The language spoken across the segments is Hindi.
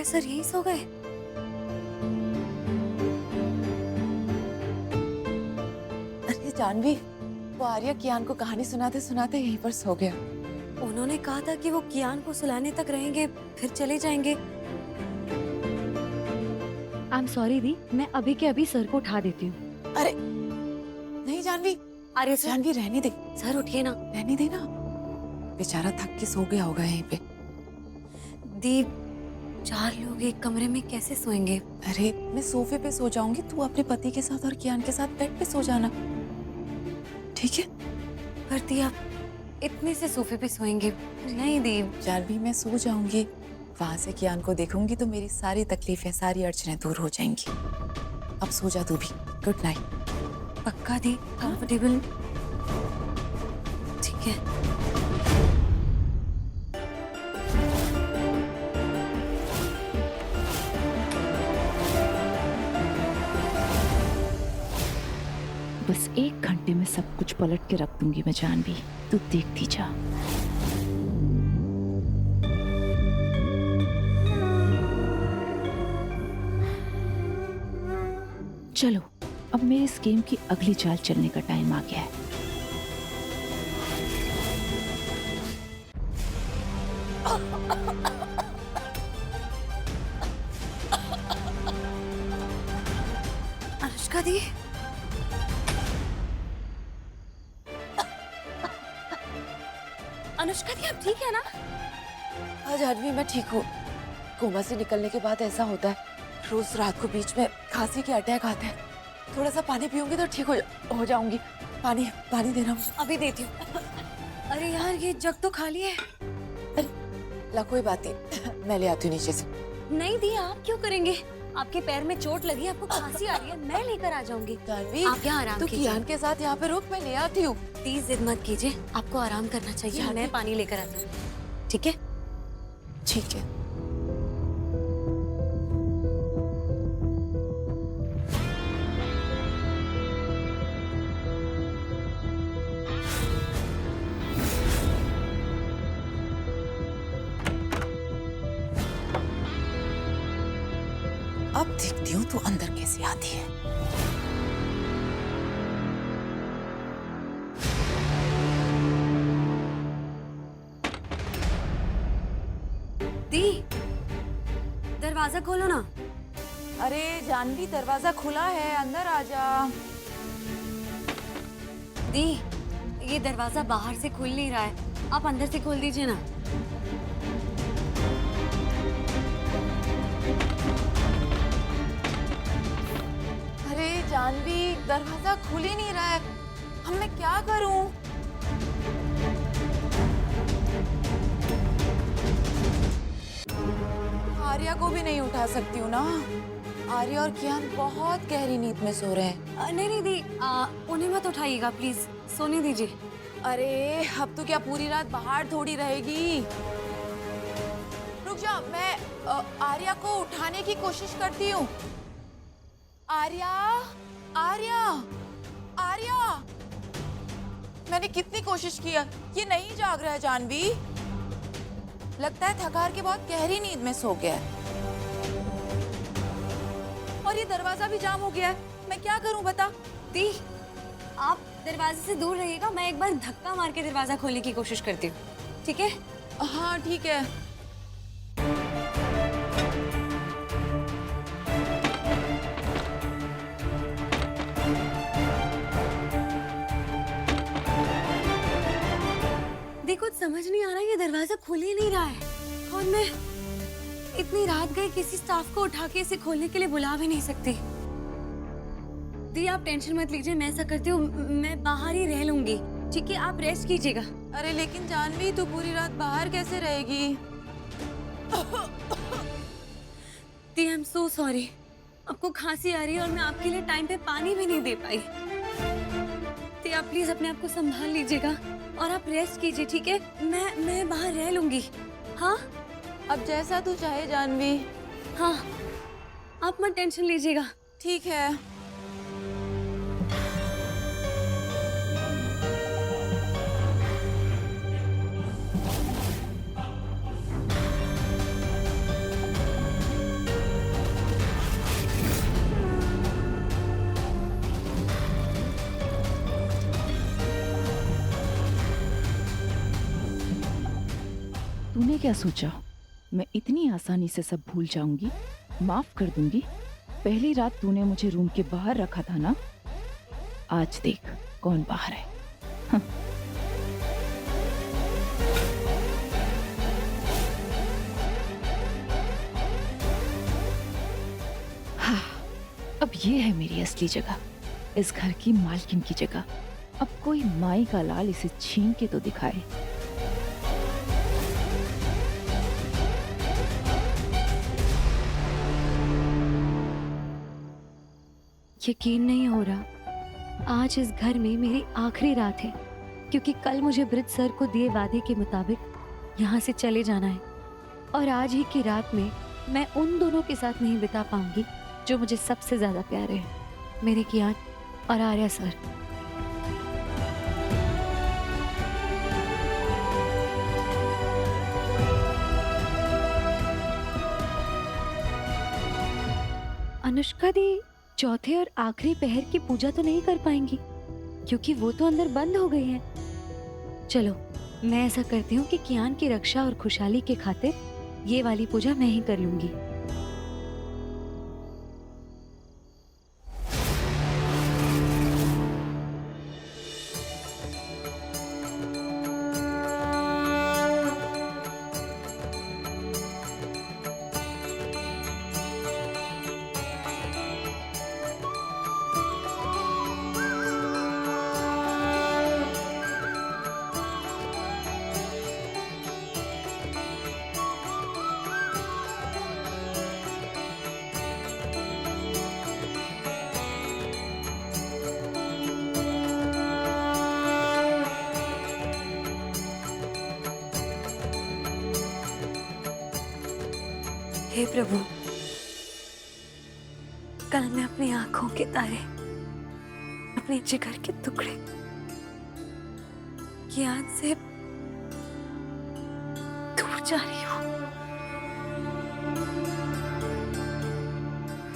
पहले सर यही सो गए? अरे जानवी, वो आर्या कियान को कहानी सुनाते सुनाते यहीं पर सो गया। उन्होंने कहा था कि वो कियान को सुलाने तक रहेंगे, फिर चले जाएंगे। आई एम सॉरी दी, मैं अभी के अभी सर को उठा देती हूँ। अरे नहीं जानवी, अरे सर, जानवी रहने दे, सर उठिए ना। रहने दे ना, बेचारा थक के सो गया होगा यहीं पे। दी, 4 लोग एक कमरे में कैसे सोएंगे? अरे मैं सोफे पे सो जाऊंगी, तू अपने पति के साथ और कियान के साथ बेड पे सो जाना, ठीक है? पर दी, आप इतने से सोफे पे सोएंगे? नहीं दी। जानवी मैं सो जाऊंगी, वहां से कियान को देखूंगी तो मेरी सारी तकलीफें, सारी अड़चनें दूर हो जाएंगी। अब सो जा तू भी। Good night. पक्का दी? कंफर्टेबल? ठीक है। बस 1 घंटे में सब कुछ पलट के रख दूंगी मैं जानवी, तू देखती जा। चलो, अब मेरे इस गेम की अगली चाल चलने का टाइम आ गया है। अनुष्का दी, अनुष्का दी, आप ठीक है ना? हाँ जानवी मैं ठीक हूँ। कोमा से निकलने के बाद ऐसा होता है, रोज रात को बीच में खांसी के अटैक आते हैं। थोड़ा सा पानी पीऊंगी तो ठीक हो जाऊंगी। पानी पानी देना मुझे। अभी देती हूँ। अरे यार, ये जग तो खाली है। ला कोई बात नहीं, मैं ले आती हूँ नीचे से। नहीं दी, आप क्यों करेंगे? आपके पैर में चोट लगी, आपको खांसी आ रही है, मैं लेकर आ जाऊंगी। जानवी आप यहाँ आराम तू कीजिए। कियान के साथ यहाँ पे रुक, मैं ले आती हूँ। प्लीज जिद मत कीजिए, आपको आराम करना चाहिए। जानवी। मैं पानी लेकर आ जाऊंगी, ठीक है? ठीक है। अब देखती हूँ तू अंदर कैसे आती है। दी, दरवाजा खोलो ना। अरे जानवी दरवाजा खुला है, अंदर आ जा। दी, ये दरवाजा बाहर से खुल नहीं रहा है, आप अंदर से खोल दीजिए ना। अरे जानवी दरवाजा खुल ही नहीं रहा है, अब मैं क्या करूं? आर्या को भी नहीं उठा सकती हूँ ना। आर्या और कियान बहुत गहरी नींद में सो रहे हैं। नहीं नहीं दी, उन्हें मत उठाइएगा प्लीज, सोने दीजिए। अरे अब तो क्या पूरी रात बाहर थोड़ी रहेगी। रुक जा, मैं आर्या को उठाने की कोशिश करती हूँ। आर्या, आर्या, आर्या। मैंने कितनी कोशिश किया, ये नहीं जाग रहा है जानवी। लगता है थकार के बहुत गहरी नींद में सो गया है। और ये दरवाजा भी जाम हो गया है, मैं क्या करूं बता? दी, आप दरवाजे से दूर रहिएगा, मैं एक बार धक्का मार के दरवाजा खोलने की कोशिश करती हूँ, ठीक है? हाँ ठीक है। दी, कुछ समझ नहीं आ रहा है, ये दरवाजा खुल ही नहीं रहा है। और मैं इतनी रात गई, किसी स्टाफ को उठा के इसे खोलने के लिए बुला भी नहीं सकती। दी, आप टेंशन मत लीजिए, मैं ऐसा करती हूँ, मैं बाहर ही रह लूंगी, ठीक है? आप रेस्ट कीजिएगा। अरे लेकिन जानवी तू पूरी रात बाहर कैसे रहेगी? दी, आई एम सो सॉरी, आपको खांसी आ रही है और मैं आपके लिए टाइम पे पानी भी नहीं दे पाई। दी, आप प्लीज अपने आप को संभाल लीजिएगा और आप रेस्ट कीजिए, ठीक है? मैं बाहर रह लूंगी। हाँ अब जैसा तू चाहे जानवी। हाँ, आप मत टेंशन लीजिएगा। ठीक है। क्या सोचा मैं इतनी आसानी से सब भूल जाऊंगी, माफ कर दूंगी? पहली रात तूने मुझे रूम के बाहर रखा था ना, आज देख कौन बाहर है। हाँ। हाँ, अब ये है मेरी असली जगह, इस घर की मालकिन की जगह। अब कोई माई का लाल इसे छीन के तो दिखाए। यकीन नहीं हो रहा आज इस घर में मेरी आखिरी रात है, क्योंकि कल मुझे ब्रिज सर को दिए वादे के मुताबिक यहाँ से चले जाना है। और आज ही की रात में मैं उन दोनों के साथ नहीं बिता पाऊंगी जो मुझे सबसे ज्यादा प्यारे हैं, मेरे कियान और आर्या सर। अनुष्का दी चौथे और आखिरी पहर की पूजा तो नहीं कर पाएंगी, क्योंकि वो तो अंदर बंद हो गई है। चलो मैं ऐसा करती हूँ कि कियान की रक्षा और खुशहाली के खातिर ये वाली पूजा मैं ही कर लूंगी। हे प्रभु, कल मैं अपनी आंखों के तारे, अपने जिगर के टुकड़े कियान से दूर जा रही हूँ।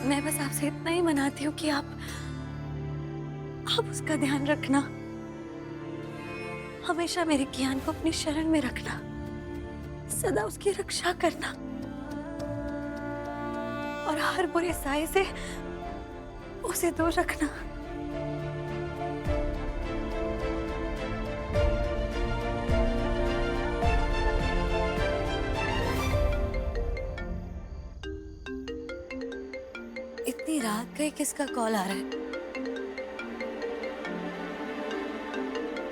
मैं बस आपसे इतना ही मनाती हूँ कि आप उसका ध्यान रखना, हमेशा मेरे कियान को अपनी शरण में रखना, सदा उसकी रक्षा करना और हर बुरे साए से उसे दूर रखना। इतनी रात गई, किसका कॉल आ रहा है?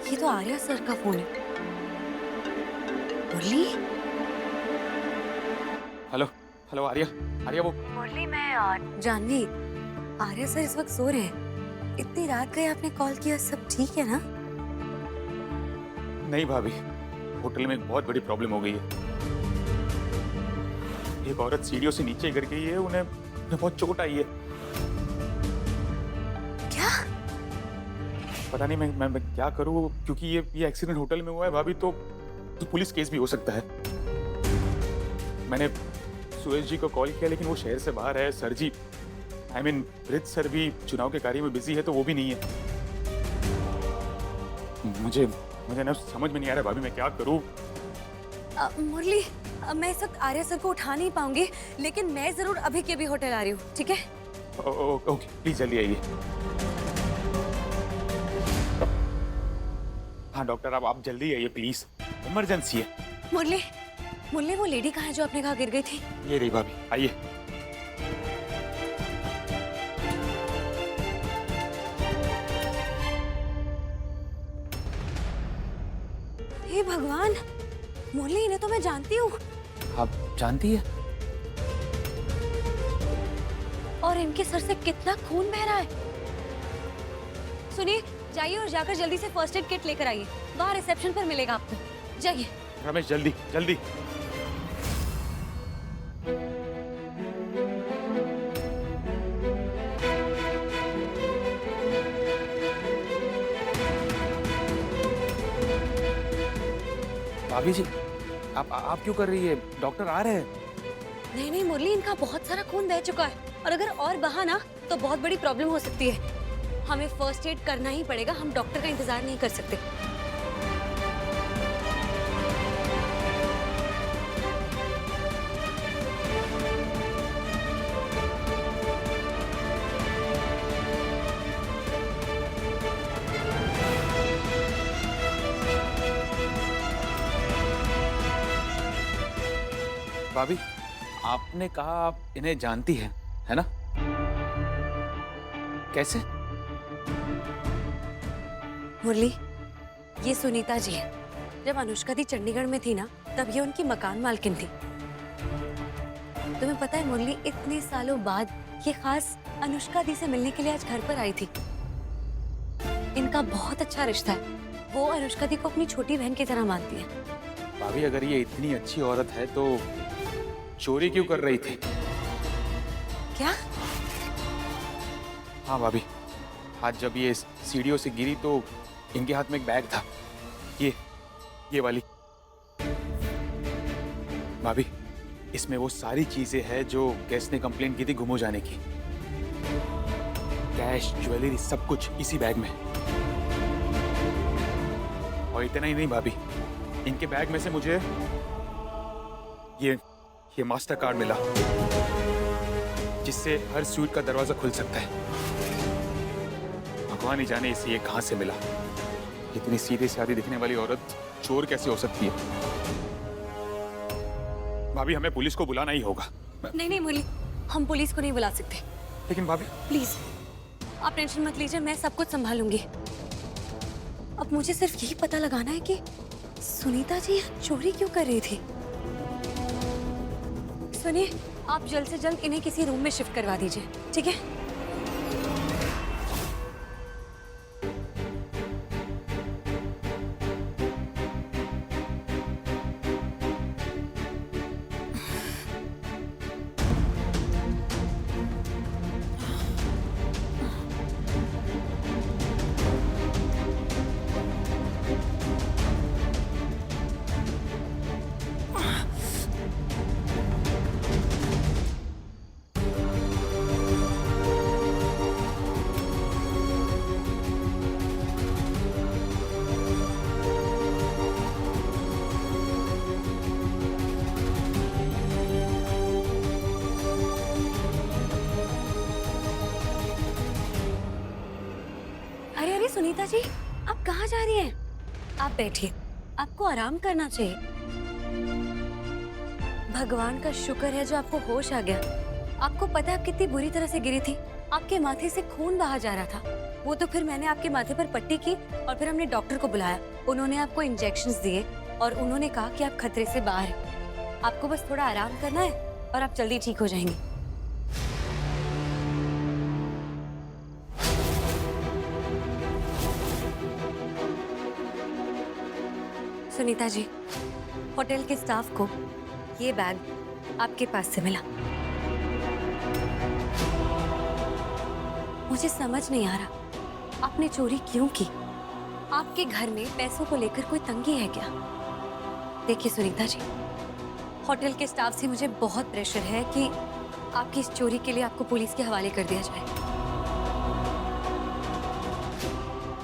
ये तो आर्या सर का फोन है। मुरली? हेलो हेलो आर्या, आर्या वो मुरली, मैं और जानवी, आर्या सर इस वक्त सो रहे हैं। इतनी रात गई, आपने कॉल किया, सब ठीक है ना? नहीं भाभी, होटल में एक बहुत बड़ी प्रॉब्लम हो गई है। एक औरत सीढ़ियों से नीचे गिर गई है, उन्हें बहुत चोट आई है। क्या? पता नहीं मैं क्या करूं, क्योंकि ये एक्सीडेंट होटल में हुआ है भाभी, तो पुलिस केस भी हो सकता है। मैंने सुरेश जी को कॉल किया, लेकिन वो शहर से बाहर है। सर जी, ब्रिज सर भी चुनाव के कार्य में बिजी है, तो वो भी नहीं है। मुझे ना समझ में नहीं आ रहा भाभी, मैं क्या करूं। मुरली, मैं इस वक्त आर्या सर को उठा नहीं पाऊंगी, लेकिन मैं जरूर अभी के अभी होटल आ रही हूँ, ठीक है? ओके, प्लीज जल्दी आइए। हाँ डॉक्टर, आप जल्दी आइए प्लीज, इमरजेंसी है। मुरली, वो लेडी कहाँ है जो आपने कहा गिर गई थी? ये रही भाभी, आइए। हे भगवान, मुरली, इन्हें तो मैं जानती हूँ। आप जानती है? और इनके सर से कितना खून बह रहा है। सुनिए, जाइए और जाकर जल्दी से फर्स्ट एड किट लेकर आइए, वहाँ रिसेप्शन पर मिलेगा आपको। जाइए। रमेश, जल्दी जल्दी। भाभी जी, आप क्यों कर रही है? डॉक्टर आ रहे हैं। नहीं मुरली, इनका बहुत सारा खून बह चुका है, और अगर और बहा ना तो बहुत बड़ी प्रॉब्लम हो सकती है। हमें फर्स्ट एड करना ही पड़ेगा, हम डॉक्टर का इंतजार नहीं कर सकते। भाभी, आपने कहा आप इन्हें जानती हैं, है ना? कैसे? मुरली, ये सुनीता जी है। जब अनुष्का दी चंडीगढ़ में थी ना, तब ये उनकी मकान मालकिन थी। तुम्हें पता है मुरली, इतने सालों बाद ये खास अनुष्का दी से मिलने के लिए आज घर पर आई थी। इनका बहुत अच्छा रिश्ता है। वो अनुष्का दी को अपनी छोटी बहन की तरह मानती है। भाभी, अगर ये इतनी अच्छी औरत है तो चोरी क्यों कर रही थी? क्या? हाँ भाभी, आज जब ये सीढ़ियों से गिरी तो इनके हाथ में एक बैग था, ये वाली। भाभी, इसमें वो सारी चीजें हैं जो गेस्ट ने कंप्लेंट की थी गुम हो जाने की। कैश, ज्वेलरी, सब कुछ इसी बैग में। और इतना ही नहीं भाभी, इनके बैग में से मुझे ये मास्टर कार्ड मिला, जिससे हर स्वीट का दरवाजा खुल सकता है। भगवान ही जाने इसे ये कहां से मिला। इतनी सीधे सादी दिखने वाली औरत चोर कैसे हो सकती है? भाभी, हमें पुलिस को बुलाना ही होगा। नहीं मुरली, हम पुलिस को नहीं बुला सकते। लेकिन भाभी, प्लीज आप टेंशन मत लीजिए, मैं सब कुछ संभालूंगी। अब मुझे सिर्फ यही पता लगाना है कि सुनीता जी चोरी क्यों कर रही थी। सुनिए, आप जल्द से जल्द इन्हें किसी रूम में शिफ्ट करवा दीजिए, ठीक है? अरे सुनीता जी, आप कहाँ जा रही हैं? आप बैठिए, आपको आराम करना चाहिए। भगवान का शुक्र है जो आपको होश आ गया। आपको पता है आप कितनी बुरी तरह से गिरी थी। आपके माथे से खून बहा जा रहा था। वो तो फिर मैंने आपके माथे पर पट्टी की और फिर हमने डॉक्टर को बुलाया। उन्होंने आपको इंजेक्शंस दिए और उन्होंने कहा कि आप खतरे से बाहर हैं। आपको बस थोड़ा आराम करना है और आप जल्दी ठीक हो जाएंगी। सुनीता जी, होटल के स्टाफ को ये बैग आपके पास से मिला। मुझे समझ नहीं आ रहा आपने चोरी क्यों की। आपके घर में पैसों को लेकर कोई तंगी है क्या? देखिए सुनीता जी, होटल के स्टाफ से मुझे बहुत प्रेशर है कि आपकी इस चोरी के लिए आपको पुलिस के हवाले कर दिया जाए।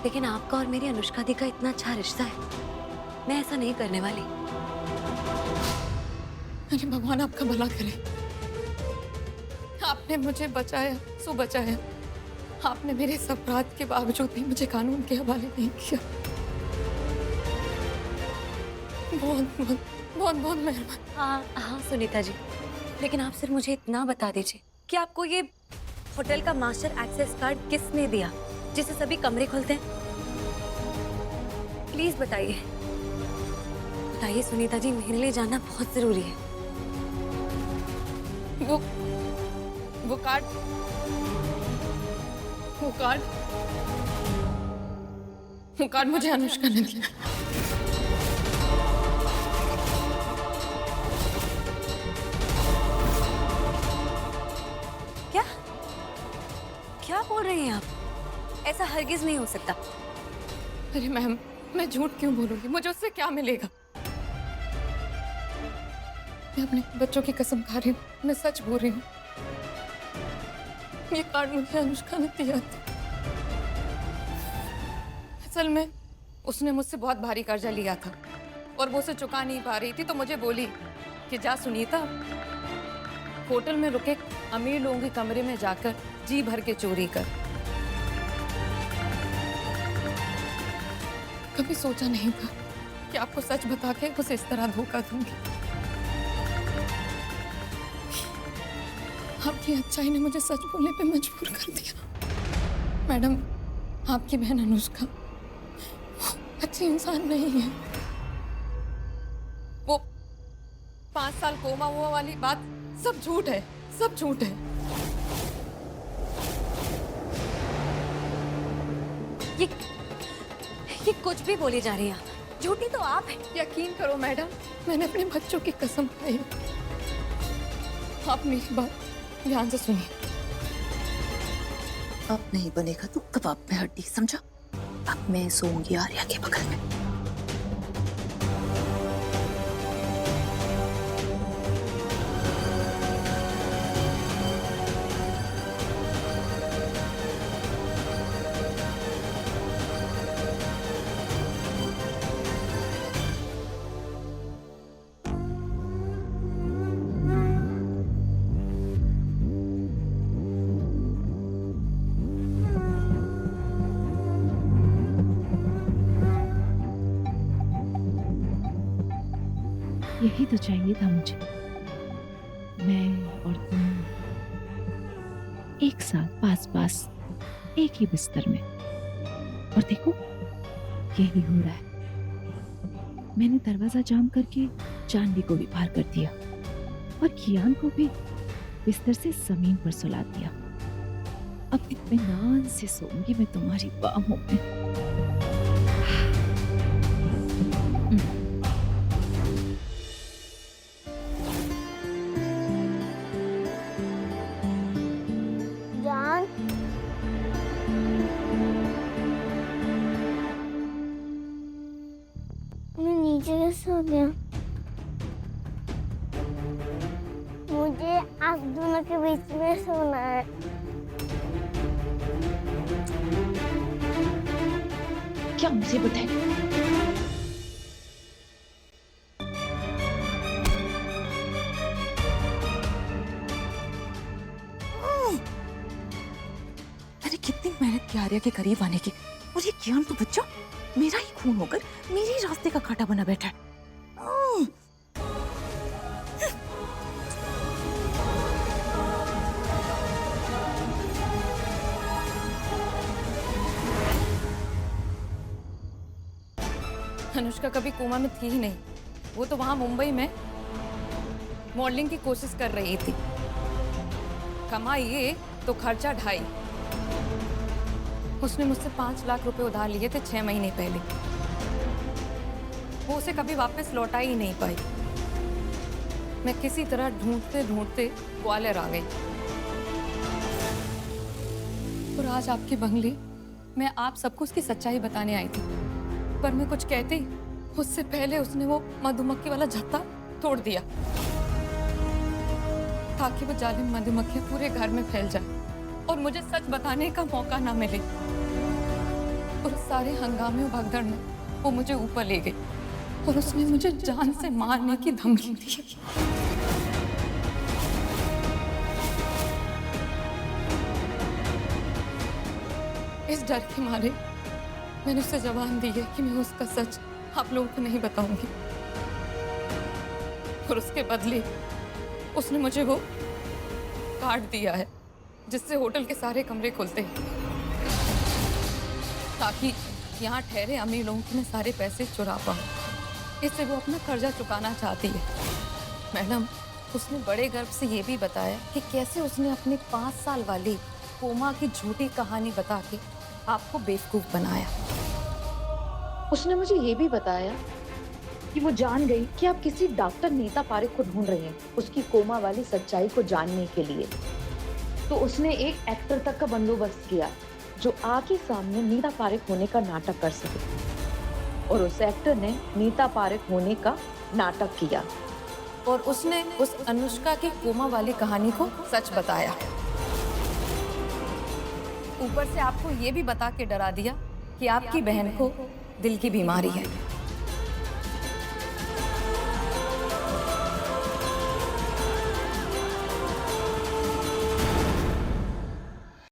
लेकिन आपका और मेरी अनुष्का दी का इतना अच्छा रिश्ता है, मैं ऐसा नहीं करने वाली। अरे भगवान आपका भला करे। आपने मुझे बचाया सो बचाया। आपने मेरे इस अपराध के बावजूद भी मुझे कानून के हवाले नहीं किया। बहुत बहुत बहुत बहुत मेहरबान। हाँ सुनीता जी, लेकिन आप सिर्फ मुझे इतना बता दीजिए कि आपको ये होटल का मास्टर एक्सेस कार्ड किसने दिया जिससे सभी कमरे खुलते हैं? प्लीज बताइए बताइए सुनीता जी, मेरे लिए जानना बहुत जरूरी है। वो कार्ड मुझे अनुष्का ने दिया। क्या क्या बोल रही हैं आप? ऐसा हरगिज नहीं हो सकता। अरे मैम, मैं झूठ क्यों बोलूंगी? मुझे उससे क्या मिलेगा? मैं अपने बच्चों की कसम खा रही हूँ, मैं सच बोल रही हूँ। ये कार्ड मुझे अनुष्का ने दिया था। असल में उसने मुझसे बहुत भारी कर्जा लिया था और वो उसे चुका नहीं पा रही थी, तो मुझे बोली कि जा सुनीता, होटल में रुके अमीर लोगों के कमरे में जाकर जी भर के चोरी कर। कभी सोचा नहीं था कि आपको सच बता के उसे इस तरह धोखा दूंगी। आपकी अच्छाई ने मुझे सच बोलने पे मजबूर कर दिया। मैडम, आपकी बहन अनुष्का वो अच्छी इंसान नहीं है। वो 5 साल कोमा हुआ वाली बात सब झूठ है, सब झूठ है। ये कुछ भी बोली जा रही है आप। झूठी तो आप है। यकीन करो मैडम, मैंने अपने बच्चों की कसम खाई है। आप मेरी बात ध्यान से सुनिए। अब नहीं बनेगा तो कबाब में हड्डी, समझा? अब मैं सोऊंगी आर्या के बगल में। यही तो चाहिए था मुझे। मैं और तुम एक साथ पास पास एक ही बिस्तर में, और देखो यही हो रहा है। मैंने दरवाजा जाम करके जानवी को भी पार कर दिया और कियान को भी बिस्तर से जमीन पर सुला दिया। अब इत्मीनान से सोऊंगी मैं तुम्हारी बाहों में। जान, मैं नीचे कैसे हो गया? मुझे आप दोनों के बीच में सोना है। क्या मुझे बताए? मैंने कितनी मेहनत की आर्या के करीब आने की, और ये कियान तो बच्चा मेरा ही खून होकर मेरे ही रास्ते का कांटा बना बैठा है। अनुष्का कभी कोमा में थी ही नहीं। वो तो वहां मुंबई में मॉडलिंग की कोशिश कर रही थी। कमाई ये तो खर्चा 2.5। उसने मुझसे 5 लाख रुपए उधार लिए थे 6 महीने पहले। वो उसे कभी वापस लौटा ही नहीं पाई। मैं किसी तरह ढूंढते ढूंढते ग्वालियर आ गई, और आज आपके बंगले मैं आप सबको उसकी सच्चाई बताने आई थी। पर मैं कुछ कहते ही उससे पहले उसने वो मधुमक्खी वाला झत्ता तोड़ दिया, ताकि वो जालिम मधुमक्खियां पूरे घर में फैल जाए और मुझे सच बताने का मौका ना मिले। और सारे हंगामे और भगदड़ में वो मुझे ऊपर ले गई और उसने मुझे जान से मारने की धमकी दी। इस डर के मारे मैंने उसे जबान दी है कि मैं उसका सच आप लोगों को नहीं बताऊंगी, और उसके बदले उसने मुझे वो कार्ड दिया है जिससे होटल के सारे कमरे खुलते हैं, ताकि यहाँ ठहरे अमीर लोगों के मैं सारे पैसे चुरा पाऊँ। इससे वो अपना कर्जा चुकाना चाहती है। मैडम, उसने बड़े गर्व से ये भी बताया कि कैसे उसने अपने 5 साल वाली कोमा की झूठी कहानी बता के आपको बेवकूफ बनाया। उसने मुझे ये भी बताया कि वो जान गई कि आप किसी डॉक्टर नीता पारेख को ढूंढ रहे हैं उसकी कोमा वाली सच्चाई को जानने के लिए। तो उसने एक एक्टर तक का बंदोबस्त किया जो आके सामने नीता पारेख होने का नाटक कर सके, और उस एक्टर ने नीता पारेख होने का नाटक किया, और उसने उस अनुष्का की कोमा वाली कहानी को सच बताया। ऊपर से आपको ये भी बता के डरा दिया कि आपकी बहन को दिल की बीमारी है।